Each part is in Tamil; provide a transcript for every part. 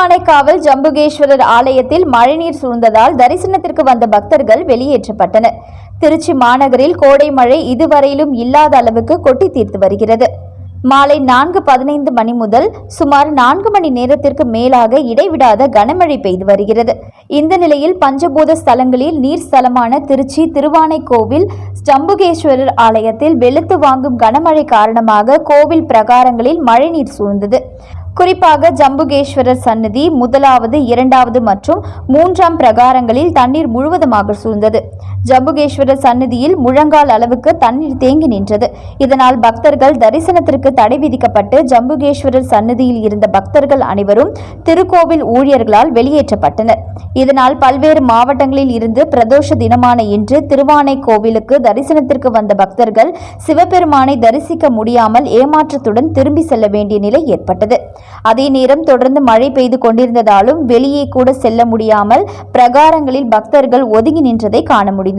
திருவானைக்காவல் ஜம்புகேஸ்வரர் ஆலயத்தில் மழைநீர் சூழ்ந்ததால் தரிசனத்திற்கு வந்த பக்தர்கள் வெளியேற்றப்பட்டனர். திருச்சி மாநகரில் கோடை மழை இதுவரையிலும் இல்லாத அளவுக்கு கொட்டி தீர்த்து வருகிறது. மாலை 4:15 மணி முதல் சுமார் 4 மணி நேரத்திற்கு மேலாக இடைவிடாத கனமழை பெய்து வருகிறது. இந்த நிலையில் பஞ்சபூத ஸ்தலங்களில் நீர் ஸ்தலமான திருச்சி திருவானைக்கோவில் ஜம்புகேஸ்வரர் ஆலயத்தில் வெளுத்து வாங்கும் கனமழை காரணமாக கோவில் பிரகாரங்களில் மழைநீர் சூழ்ந்தது. குறிப்பாக ஜம்புகேஸ்வரர் சன்னதி 1வது, 2வது மற்றும் 3ஆம் பிரகாரங்களில் தண்ணீர் முழுவதுமாக சூழ்ந்தது. ஜம்புகேஸ்வரர் சன்னதியில் முழங்கால் அளவுக்கு தண்ணீர் தேங்கி நின்றது. இதனால் பக்தர்கள் தரிசனத்திற்கு தடை விதிக்கப்பட்டு ஜம்புகேஸ்வரர் சன்னதியில் இருந்த பக்தர்கள் அனைவரும் திருக்கோவில் ஊழியர்களால் வெளியேற்றப்பட்டனர். இதனால் பல்வேறு மாவட்டங்களில் இருந்து பிரதோஷ தினமான இன்று திருவானைக்கோவிலுக்கு தரிசனத்திற்கு வந்த பக்தர்கள் சிவபெருமானை தரிசிக்க முடியாமல் ஏமாற்றத்துடன் திரும்பி செல்ல வேண்டிய நிலை ஏற்பட்டது. அதே நேரம் தொடர்ந்து மழை பெய்து கொண்டிருந்ததாலும் வெளியே கூட செல்ல முடியாமல் பிரகாரங்களில் பக்தர்கள் ஒதுங்கி நின்றதை காண முடிந்தது.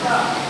Yeah.